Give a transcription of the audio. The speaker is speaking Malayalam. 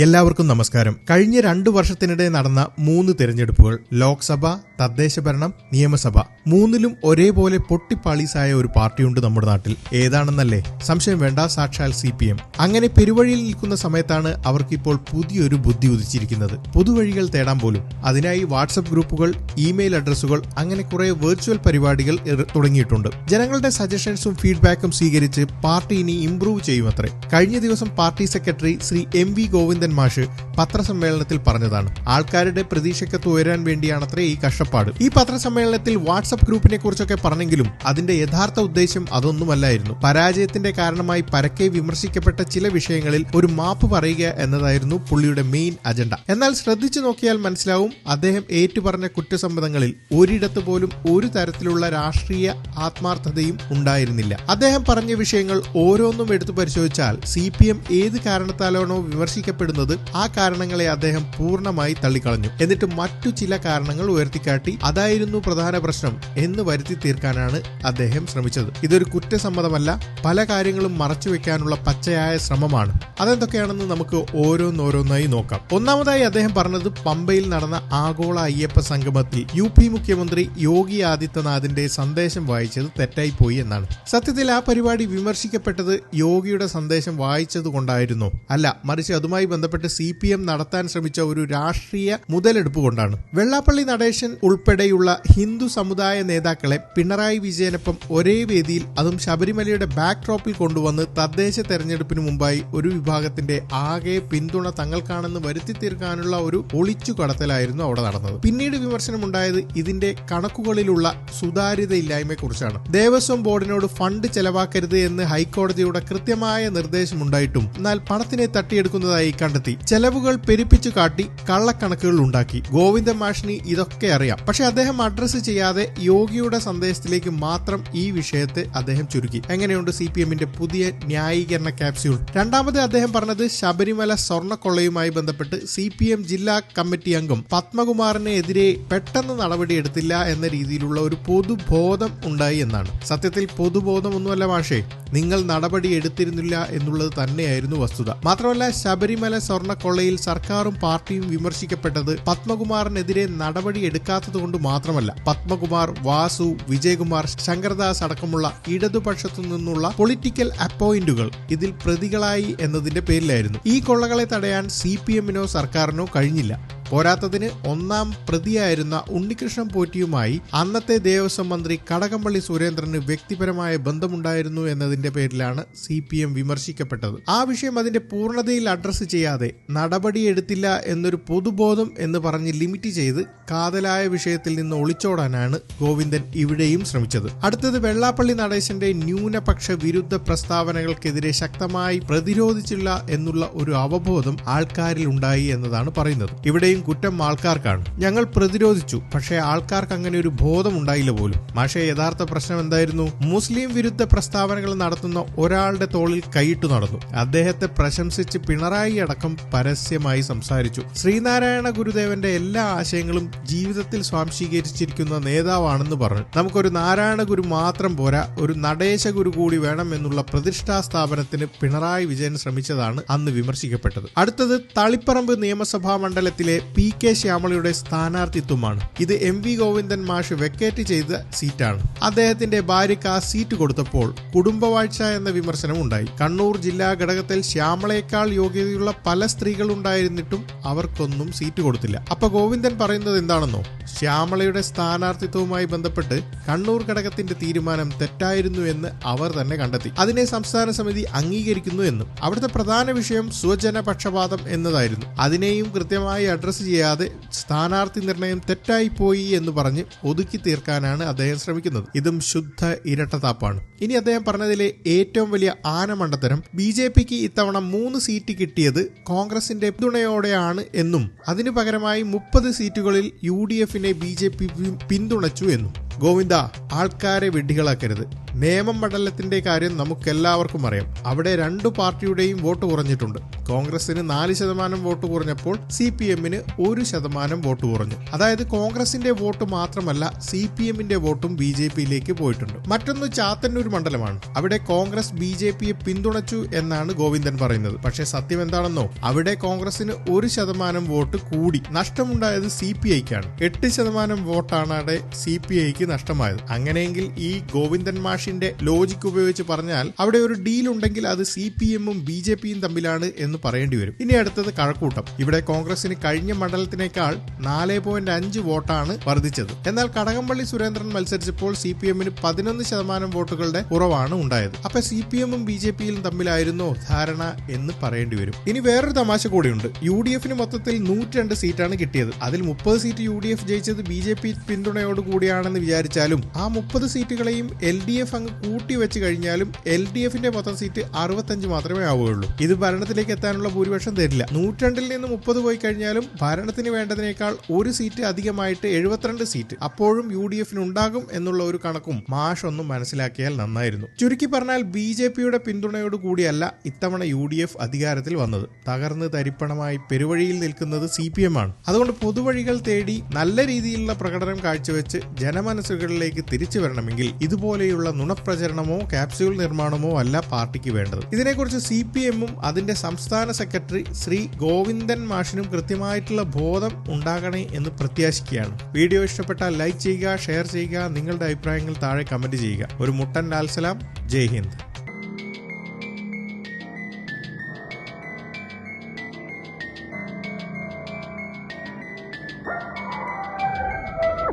എല്ലാവർക്കും നമസ്കാരം. കഴിഞ്ഞ 2 വർഷത്തിനിടെ നടന്ന 3 തെരഞ്ഞെടുപ്പുകൾ, ലോക്സഭ, തദ്ദേശഭരണം, നിയമസഭ, മൂന്നിലും ഒരേപോലെ പൊട്ടിപ്പാളീസായ ഒരു പാർട്ടിയുണ്ട് നമ്മുടെ നാട്ടിൽ. ഏതാണെന്നല്ലേ? സംശയം വേണ്ട, സാക്ഷാൽ CPM. അങ്ങനെ പെരുവഴിയിൽ നിൽക്കുന്ന സമയത്താണ് അവർക്കിപ്പോൾ പുതിയൊരു ബുദ്ധി ഉദിച്ചിരിക്കുന്നത്. പുതുവഴികൾ തേടാൻ പോലും. അതിനായി വാട്സപ്പ് ഗ്രൂപ്പുകൾ, ഇമെയിൽ അഡ്രസ്സുകൾ, അങ്ങനെ കുറെ വെർച്വൽ പരിപാടികൾ തുടങ്ങിയിട്ടുണ്ട്. ജനങ്ങളുടെ സജഷൻസും ഫീഡ്ബാക്കും സ്വീകരിച്ച് പാർട്ടി ഇനി ഇംപ്രൂവ് ചെയ്യുമത്രേ. കഴിഞ്ഞ ദിവസം party secretary Shri MV Govindan മാഷ് പത്രസമ്മേളനത്തിൽ പറഞ്ഞതാണ്. ആൾക്കാരുടെ പ്രതീക്ഷയ്ക്കത്ത് ഉയരാൻ വേണ്ടിയാണത്രേ ഈ കഷ്ടപ്പാട്. ഈ പത്രസമ്മേളനത്തിൽ വാട്സപ്പ് ഗ്രൂപ്പിനെ കുറിച്ചൊക്കെ പറഞ്ഞെങ്കിലും അതിന്റെ യഥാർത്ഥ ഉദ്ദേശം അതൊന്നുമല്ലായിരുന്നു. പരാജയത്തിന്റെ കാരണമായി പരക്കെ വിമർശിക്കപ്പെട്ട ചില വിഷയങ്ങളിൽ ഒരു മാപ്പ് പറയുക എന്നതായിരുന്നു പുള്ളിയുടെ മെയിൻ അജണ്ട. എന്നാൽ ശ്രദ്ധിച്ചു നോക്കിയാൽ മനസ്സിലാവും, അദ്ദേഹം ഏറ്റുപറഞ്ഞ കുറ്റസമ്മതങ്ങളിൽ ഒരിടത്ത് പോലും ഒരു തരത്തിലുള്ള രാഷ്ട്രീയ ആത്മാർത്ഥതയും ഉണ്ടായിരുന്നില്ല. അദ്ദേഹം പറഞ്ഞ വിഷയങ്ങൾ ഓരോന്നും എടുത്തു പരിശോധിച്ചാൽ CPM ഏത് കാരണത്താലാണോ വിമർശിക്കപ്പെടുന്നത് ആ കാരണങ്ങളെ അദ്ദേഹം പൂർണ്ണമായി തള്ളിക്കളഞ്ഞു. എന്നിട്ട് മറ്റു ചില കാരണങ്ങൾ ഉയർത്തിക്കാട്ടി അതായിരുന്നു പ്രധാന പ്രശ്നം എന്ന് വരുത്തി തീർക്കാനാണ് അദ്ദേഹം ശ്രമിച്ചത്. ഇതൊരു കുറ്റസമ്മതമല്ല, പല കാര്യങ്ങളും മറച്ചുവെക്കാനുള്ള പച്ചയായ ശ്രമമാണ്. അതെന്തൊക്കെയാണെന്ന് നമുക്ക് ഓരോന്നോരോന്നായി നോക്കാം. ഒന്നാമതായി അദ്ദേഹം പറഞ്ഞത് പമ്പയിൽ നടന്ന ആഗോള അയ്യപ്പ സംഗമത്തിൽ UP മുഖ്യമന്ത്രി യോഗി ആദിത്യനാഥിന്റെ സന്ദേശം വായിച്ചത് തെറ്റായി പോയി എന്നാണ്. സത്യത്തിൽ ആ പരിപാടി വിമർശിക്കപ്പെട്ടത് യോഗിയുടെ സന്ദേശം വായിച്ചത് കൊണ്ടായിരുന്നോ? അല്ല, മറിച്ച് അതുമായി ബന്ധപ്പെട്ട് CPM നടത്താൻ ശ്രമിച്ച ഒരു രാഷ്ട്രീയ മുതലെടുപ്പ് കൊണ്ടാണ്. വെള്ളാപ്പള്ളി നടേശൻ ഉൾപ്പെടെയുള്ള ഹിന്ദു സമുദായ നേതാക്കളെ പിണറായി വിജയനൊപ്പം ഒരേ വേദിയിൽ, അതും ശബരിമലയുടെ ബാക്ക്ഡ്രോപ്പിൽ കൊണ്ടുവന്ന് തദ്ദേശ തെരഞ്ഞെടുപ്പിന് മുമ്പായി ഒരു വിഭാഗത്തിന്റെ ആകെ പിന്തുണ തങ്ങൾക്കാണെന്ന് വരുത്തി തീർക്കാനുള്ള ഒരു ഒളിച്ചു കടത്തലായിരുന്നു അവിടെ നടന്നത്. പിന്നീട് വിമർശനമുണ്ടായത് ഇതിന്റെ കണക്കുകളിലുള്ള സുതാര്യതയില്ലായ്മയെക്കുറിച്ചാണ്. ദേവസ്വം ബോർഡിനോട് ഫണ്ട് ചെലവാക്കരുത് എന്ന് ഹൈക്കോടതിയുടെ കൃത്യമായ നിർദ്ദേശമുണ്ടായിട്ടും എന്നാൽ പണത്തിനെ തട്ടിയെടുക്കുന്നതായി കണ്ടെത്തി ചെലവുകൾ പെരുപ്പിച്ചു കാട്ടി കള്ളക്കണക്കുകൾ ഉണ്ടാക്കി. ഗോവിന്ദൻ മാഷിന് ഇതൊക്കെ അറിയാം. പക്ഷെ അദ്ദേഹം അഡ്രസ് ചെയ്യാതെ യോഗിയുടെ സന്ദേശത്തിലേക്ക് മാത്രം ഈ വിഷയത്തെ അദ്ദേഹം ചുരുക്കി. എങ്ങനെയുണ്ട് CPMന്റെ പുതിയ ന്യായീകരണ ക്യാപ്സ്യൂൾ? രണ്ടാമത് അദ്ദേഹം പറഞ്ഞത് ശബരിമല സ്വർണ്ണക്കൊള്ളയുമായി ബന്ധപ്പെട്ട് CPM ജില്ലാ കമ്മിറ്റി അംഗം പത്മകുമാറിനെതിരെ പെട്ടെന്ന് നടപടിയെടുത്തില്ല എന്ന രീതിയിലുള്ള ഒരു പൊതുബോധം ഉണ്ടായി എന്നാണ്. സത്യത്തിൽ പൊതുബോധമൊന്നുമല്ല മാഷേ, നിങ്ങൾ നടപടി എടുത്തിരുന്നില്ല എന്നുള്ളത് തന്നെയായിരുന്നു വസ്തുത. മാത്രമല്ല, ശബരിമല സ്വർണ്ണക്കൊള്ളയിൽ സർക്കാരും പാർട്ടിയും വിമർശിക്കപ്പെട്ടത് പത്മകുമാറിനെതിരെ നടപടി എടുക്കാത്തത് കൊണ്ട് മാത്രമല്ല. പത്മകുമാർ, വാസു, വിജയകുമാർ, ശങ്കർദാസ് അടക്കമുള്ള ഇടതുപക്ഷത്തു നിന്നുള്ള പൊളിറ്റിക്കൽ അപ്പോയിന്റുകൾ ഇതിൽ പ്രതികളായി എന്നതിന്റെ പേരിലായിരുന്നു. ഈ കൊള്ളകളെ തടയാൻ CPMനോ സർക്കാരിനോ കഴിഞ്ഞില്ല. പോരാത്തതിന് ഒന്നാം പ്രതിയായിരുന്ന ഉണ്ണികൃഷ്ണൻ പോറ്റിയുമായി അന്നത്തെ ദേവസ്വം മന്ത്രി കടകംപള്ളി സുരേന്ദ്രന് വ്യക്തിപരമായ ബന്ധമുണ്ടായിരുന്നു എന്നതിന്റെ പേരിലാണ് CPM വിമർശിക്കപ്പെട്ടത്. ആ വിഷയം അതിന്റെ പൂർണ്ണതയിൽ അഡ്രസ് ചെയ്യാതെ നടപടിയെടുത്തില്ല എന്നൊരു പൊതുബോധം എന്ന് പറഞ്ഞ് ലിമിറ്റ് ചെയ്ത് കാതലായ വിഷയത്തിൽ നിന്ന് ഒളിച്ചോടാനാണ് ഗോവിന്ദൻ ഇവിടെയും ശ്രമിച്ചത്. അടുത്തത് വെള്ളാപ്പള്ളി നടേശന്റെ ന്യൂനപക്ഷ വിരുദ്ധ പ്രസ്താവനകൾക്കെതിരെ ശക്തമായി പ്രതിരോധിച്ചില്ല എന്നുള്ള ഒരു അവബോധം ആൾക്കാരിൽ ഉണ്ടായി എന്നതാണ് പറയുന്നത്. ഇവിടെയും കുറ്റം ആൾക്കാർക്കാണ്. ഞങ്ങൾ പ്രതിരോധിച്ചു, പക്ഷേ ആൾക്കാർക്ക് അങ്ങനെ ഒരു ബോധം ഉണ്ടായില്ല പോലും. പക്ഷേ യഥാർത്ഥ പ്രശ്നം എന്തായിരുന്നു? മുസ്ലിം വിരുദ്ധ പ്രസ്താവനകൾ നടത്തുന്ന ഒരാളുടെ തോളിൽ കൈയിട്ടു നടന്നു. അദ്ദേഹത്തെ പ്രശംസിച്ച് പിണറായി അടക്കം പരസ്യമായി സംസാരിച്ചു. ശ്രീനാരായണ ഗുരുദേവന്റെ എല്ലാ ആശയങ്ങളും ജീവിതത്തിൽ സ്വാംശീകരിച്ചിരിക്കുന്ന നേതാവാണെന്ന് പറഞ്ഞു. നമുക്കൊരു നാരായണ ഗുരു മാത്രം പോരാ, ഒരു നടേശ ഗുരു കൂടി വേണം എന്നുള്ള പ്രതിഷ്ഠാ സ്ഥാപനത്തിന് പിണറായി വിജയൻ ശ്രമിച്ചതാണ് അന്ന് വിമർശിക്കപ്പെട്ടത്. അടുത്തത് തളിപ്പറമ്പ് നിയമസഭാ മണ്ഡലത്തിലെ PK ശ്യാമളയുടെ സ്ഥാനാർത്ഥിത്വമാണ്. ഇത് MV ഗോവിന്ദൻ മാഷ് വെക്കേറ്റ് ചെയ്ത സീറ്റാണ്. അദ്ദേഹത്തിന്റെ ഭാര്യയ്ക്ക് ആ സീറ്റ് കൊടുത്തപ്പോൾ കുടുംബവാഴ്ച എന്ന വിമർശനം ഉണ്ടായി. കണ്ണൂർ ജില്ലാ ഘടകത്തിൽ ശ്യാമളയേക്കാൾ യോഗ്യതയുള്ള പല സ്ത്രീകൾ ഉണ്ടായിരുന്നിട്ടും അവർക്കൊന്നും സീറ്റ് കൊടുത്തില്ല. അപ്പൊ ഗോവിന്ദൻ പറയുന്നത് എന്താണെന്നോ? ശ്യാമളയുടെ സ്ഥാനാർത്ഥിത്വവുമായി ബന്ധപ്പെട്ട് കണ്ണൂർ ഘടകത്തിന്റെ തീരുമാനം തെറ്റായിരുന്നു എന്ന് അവർ തന്നെ കണ്ടെത്തി. അതിനെ സംസ്ഥാന സമിതി അംഗീകരിക്കുന്നു എന്നും. അവിടുത്തെ പ്രധാന വിഷയം സ്വജനപക്ഷപാതം എന്നതായിരുന്നു. അതിനെയും കൃത്യമായി അഡ്രസ് ചെയ്യാതെ സ്ഥാനാർത്ഥി നിർണയം തെറ്റായിപ്പോയി എന്ന് പറഞ്ഞ് ഒതുക്കി തീർക്കാനാണ് അദ്ദേഹം ശ്രമിക്കുന്നത്. ഇതും ശുദ്ധ ഇരട്ടത്താപ്പാണ്. ഇനി അദ്ദേഹം പറഞ്ഞതിലെ ഏറ്റവും വലിയ ആനമണ്ടത്തരം BJPക്ക് ഇത്തവണ 3 സീറ്റ് കിട്ടിയത് കോൺഗ്രസിന്റെ പിന്തുണയോടെയാണ് എന്നും അതിനു പകരമായി 30 സീറ്റുകളിൽ UDFനെ BJP പിന്തുണച്ചു എന്നും. ഗോവിന്ദ, ആൾക്കാരെ വിഡ്ഢികളാക്കരുത്. നേമമണ്ഡലത്തിന്റെ കാര്യം നമുക്കെല്ലാവർക്കും അറിയാം. അവിടെ രണ്ടു പാർട്ടിയുടെയും വോട്ട് കുറഞ്ഞിട്ടുണ്ട്. കോൺഗ്രസിന് 4% വോട്ട് കുറഞ്ഞപ്പോൾ CPM-ന് 1% വോട്ട് കുറഞ്ഞു. അതായത് കോൺഗ്രസിന്റെ വോട്ട് മാത്രമല്ല CPM-ന്റെ വോട്ടും BJP-യിലേക്ക് പോയിട്ടുണ്ട്. മറ്റൊന്ന് ചാത്തന്നൂർ മണ്ഡലമാണ്. അവിടെ കോൺഗ്രസ് BJP-യെ പിന്തുണച്ചു എന്നാണ് ഗോവിന്ദൻ പറയുന്നത്. പക്ഷേ സത്യം എന്താണെന്നോ, അവിടെ കോൺഗ്രസിന് 1% വോട്ട് കൂടി. നഷ്ടമുണ്ടായത് CPI-ക്കാണ്. 8% വോട്ടാണ് അവിടെ CPI-ക്ക് നഷ്ടമായത്. അങ്ങനെയെങ്കിൽ ഈ ഗോവിന്ദൻ മാഷിന്റെ ലോജിക് ഉപയോഗിച്ച് പറഞ്ഞാൽ അവിടെ ഒരു ഡീൽ ഉണ്ടെങ്കിൽ അത് CPM-ഉം BJP-യും തമ്മിലാണ് എന്ന് പറയേണ്ടി വരും. ഇനി അടുത്തത് കഴക്കൂട്ടം. ഇവിടെ കോൺഗ്രസിന് കഴിഞ്ഞ മണ്ഡലത്തിനേക്കാൾ 4.5 വോട്ടാണ് വർദ്ധിച്ചത്. എന്നാൽ കടകംപള്ളി സുരേന്ദ്രൻ മത്സരിച്ചപ്പോൾ CPM-ന് 11% വോട്ടുകളുടെ കുറവാണ് ഉണ്ടായത്. അപ്പൊ CPM-ഉം BJP-യും തമ്മിലായിരുന്നോ ധാരണ എന്ന് പറയേണ്ടി വരും. ഇനി വേറൊരു തമാശ കൂടിയുണ്ട്. UDF-ന് മൊത്തത്തിൽ 102 സീറ്റാണ് കിട്ടിയത്. അതിൽ 30 സീറ്റ് UDF ജയിച്ചത് BJP പിന്തുണയോട് കൂടിയാണെന്ന് വിചാരിച്ചാലും ആ 30 സീറ്റുകളെയും LDF അങ്ങ് കൂട്ടി വെച്ച് കഴിഞ്ഞാലും LDF-ന്റെ മൊത്തം സീറ്റ് 65 മാത്രമേ ആവുകയുള്ളൂ. ഇത് ഭരണത്തിലേക്ക് എത്താനുള്ള ഭൂരിപക്ഷം തരില്ല. 102-ൽ നിന്ന് 30 പോയി കഴിഞ്ഞാലും ഭരണത്തിന് വേണ്ടതിനേക്കാൾ ഒരു സീറ്റ് അധികമായിട്ട് 72 സീറ്റ് അപ്പോഴും UDF-ന് ഉണ്ടാകും എന്നുള്ള ഒരു കണക്കും മാഷ് ഒന്നും മനസ്സിലാക്കിയാൽ നന്നായിരുന്നു. ചുരുക്കി പറഞ്ഞാൽ BJP-യുടെ പിന്തുണയോട് കൂടിയല്ല ഇത്തവണ UDF അധികാരത്തിൽ വന്നത്. തകർന്ന് തരിപ്പണമായി പെരുവഴിയിൽ നിൽക്കുന്നത് CPM-ആണ്. അതുകൊണ്ട് പൊതുവഴികൾ തേടി നല്ല രീതിയിലുള്ള പ്രകടനം കാഴ്ചവെച്ച് ജനമനസ്സുകളിലേക്ക് തിരിച്ചു വരണമെങ്കിൽ ഇതുപോലെയുള്ള നുണപ്രചരണമോ ക്യാപ്സ്യൂൾ നിർമ്മാണമോ അല്ല പാർട്ടിക്ക് വേണ്ടത്. ഇതിനെക്കുറിച്ച് CPM-ഉം അതിന്റെ സംസ്ഥാന സെക്രട്ടറി ശ്രീ ഗോവിന്ദൻ മാഷിനും കൃത്യമായിട്ടുള്ള ബോധം ഉണ്ടാകണേ എന്ന് പ്രത്യാശിക്കുകയാണ്. വീഡിയോ ഇഷ്ടപ്പെട്ടാൽ ലൈക്ക് ചെയ്യുക, ഷെയർ ചെയ്യുക, നിങ്ങളുടെ അഭിപ്രായങ്ങൾ താഴെ കമന്റ് ചെയ്യുക. ഒരു മുട്ടൻ ലാൽ സലാം. ജയ് ഹിന്ദ്.